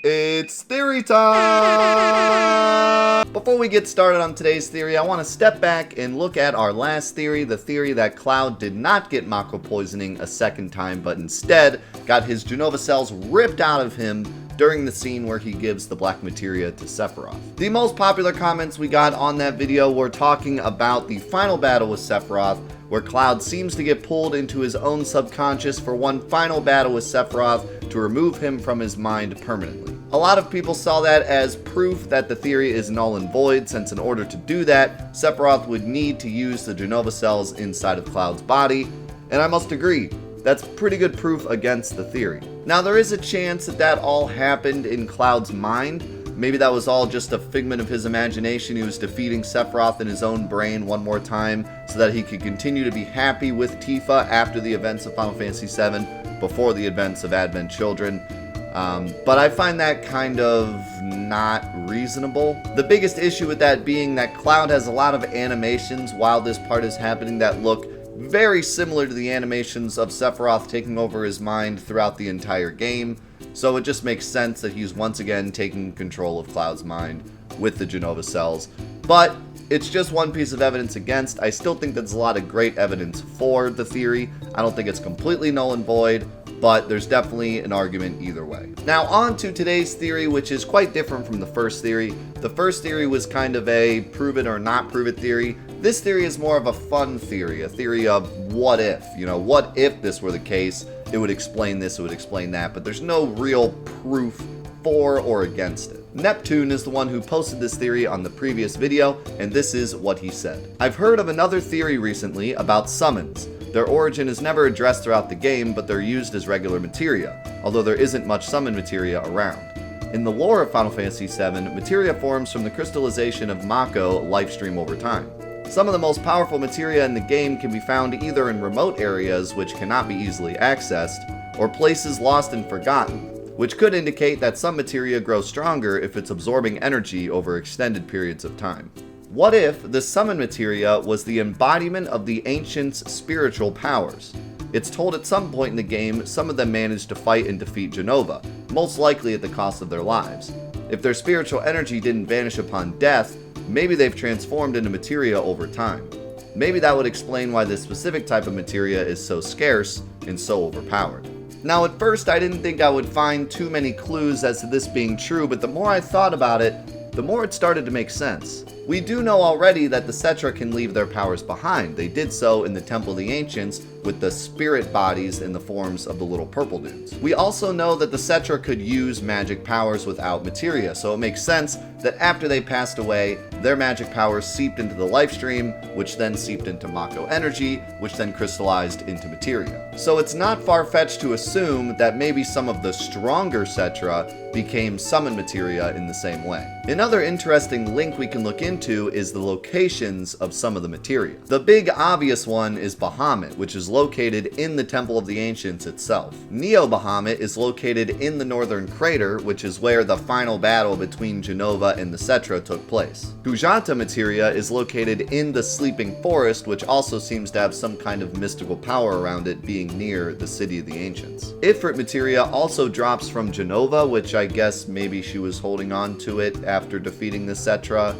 It's theory time! Before we get started on today's theory, I want to step back and look at our last theory, the theory that Cloud did not get Mako poisoning a second time, but instead got his Genova cells ripped out of him during the scene where he gives the black materia to Sephiroth. The most popular comments we got on that video were talking about the final battle with Sephiroth, where Cloud seems to get pulled into his own subconscious for one final battle with Sephiroth to remove him from his mind permanently. A lot of people saw that as proof that the theory is null and void, since in order to do that, Sephiroth would need to use the Genova cells inside of Cloud's body, and I must agree, that's pretty good proof against the theory. Now, there is a chance that that all happened in Cloud's mind. Maybe that was all just a figment of his imagination. He was defeating Sephiroth in his own brain one more time so that he could continue to be happy with Tifa after the events of Final Fantasy VII, before the events of Advent Children. But I find that kind of not reasonable. The biggest issue with that being that Cloud has a lot of animations while this part is happening that look very similar to the animations of Sephiroth taking over his mind throughout the entire game. So it just makes sense that he's once again taking control of Cloud's mind with the Genova cells. But it's just one piece of evidence against. I still think there's a lot of great evidence for the theory. I don't think it's completely null and void, but there's definitely an argument either way. Now on to today's theory, which is quite different from the first theory. The first theory was kind of a prove it or not prove it theory. This theory is more of a fun theory, a theory of what if. You know, what if this were the case? It would explain this, it would explain that, but there's no real proof for or against it. Neptune is the one who posted this theory on the previous video, and this is what he said. I've heard of another theory recently about summons. Their origin is never addressed throughout the game, but they're used as regular materia, although there isn't much summon materia around. In the lore of Final Fantasy VII, materia forms from the crystallization of Mako lifestream over time. Some of the most powerful materia in the game can be found either in remote areas, which cannot be easily accessed, or places lost and forgotten, which could indicate that some materia grows stronger if it's absorbing energy over extended periods of time. What if the summon materia was the embodiment of the ancients' spiritual powers? It's told at some point in the game some of them managed to fight and defeat Genova, most likely at the cost of their lives. If their spiritual energy didn't vanish upon death, maybe they've transformed into materia over time. Maybe that would explain why this specific type of materia is so scarce and so overpowered. Now at first I didn't think I would find too many clues as to this being true, but the more I thought about it, the more it started to make sense. We do know already that the Cetra can leave their powers behind. They did so in the Temple of the Ancients with the spirit bodies in the forms of the little purple dudes. We also know that the Cetra could use magic powers without materia, so it makes sense that after they passed away, their magic powers seeped into the lifestream, which then seeped into Mako energy, which then crystallized into materia. So it's not far-fetched to assume that maybe some of the stronger Cetra became summon materia in the same way. Another interesting link we can look into is the locations of some of the materia. The big obvious one is Bahamut, which is located in the Temple of the Ancients itself. Neo Bahamut is located in the Northern Crater, which is where the final battle between Genova and the Cetra took place. Hujata materia is located in the Sleeping Forest, which also seems to have some kind of mystical power around it, being near the City of the Ancients. Ifrit materia also drops from Genova, which I guess maybe she was holding on to it after defeating the Cetra.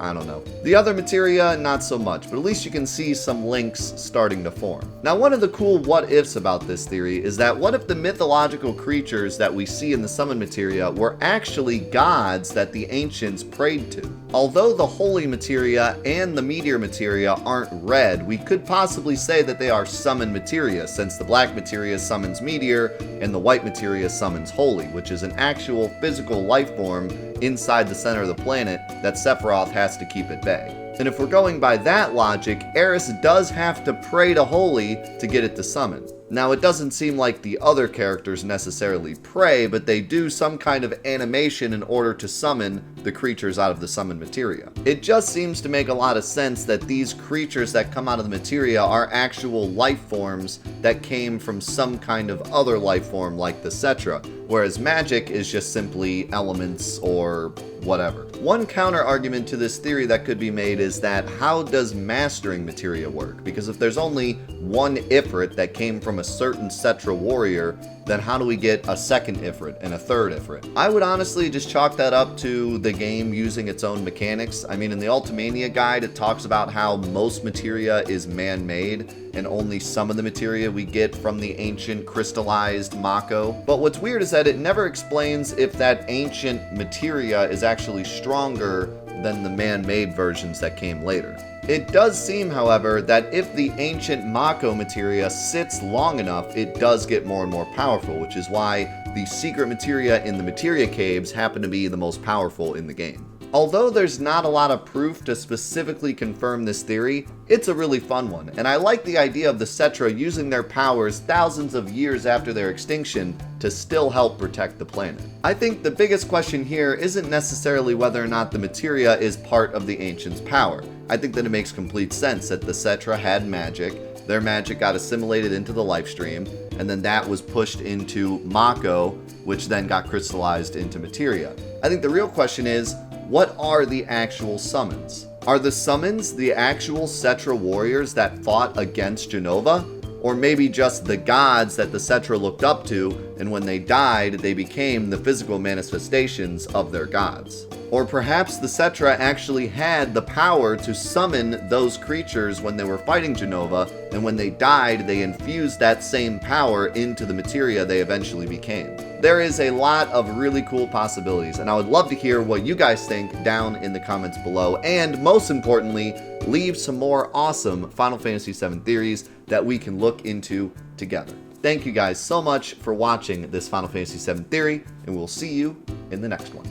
I don't know. The other materia, not so much, but at least you can see some links starting to form. Now, one of the cool what-ifs about this theory is that what if the mythological creatures that we see in the summon materia were actually gods that the ancients prayed to? Although the holy materia and the meteor materia aren't red, we could possibly say that they are summon materia, since the black materia summons meteor and the white materia summons holy, which is an actual physical life form inside the center of the planet that Sephiroth has to keep at bay. And if we're going by that logic, Aeris does have to pray to Holy to get it to summon. Now, it doesn't seem like the other characters necessarily pray, but they do some kind of animation in order to summon the creatures out of the summon materia. It just seems to make a lot of sense that these creatures that come out of the materia are actual life forms that came from some kind of other life form like the Cetra, whereas magic is just simply elements or whatever. One counter argument to this theory that could be made is that how does mastering materia work? Because if there's only one Ifrit that came from a a certain Cetra warrior, then how do we get a second Ifrit and a third Ifrit? I would honestly just chalk that up to the game using its own mechanics. I mean, in the Ultimania guide, it talks about how most materia is man-made, and only some of the materia we get from the ancient crystallized Mako. But what's weird is that it never explains if that ancient materia is actually stronger than the man-made versions that came later. It does seem, however, that if the ancient Mako materia sits long enough, it does get more and more powerful, which is why the secret materia in the materia caves happen to be the most powerful in the game. Although there's not a lot of proof to specifically confirm this theory, it's a really fun one, and I like the idea of the Cetra using their powers thousands of years after their extinction to still help protect the planet. I think the biggest question here isn't necessarily whether or not the materia is part of the Ancients' power. I think that it makes complete sense that the Cetra had magic, their magic got assimilated into the lifestream, and then that was pushed into Mako, which then got crystallized into materia. I think the real question is, what are the actual summons? Are the summons the actual Cetra warriors that fought against Jenova? Or maybe just the gods that the Cetra looked up to, and when they died, they became the physical manifestations of their gods? Or perhaps the Cetra actually had the power to summon those creatures when they were fighting Jenova, and when they died, they infused that same power into the materia they eventually became. There is a lot of really cool possibilities, and I would love to hear what you guys think down in the comments below, and most importantly, leave some more awesome Final Fantasy VII theories that we can look into together. Thank you guys so much for watching this Final Fantasy VII theory, and we'll see you in the next one.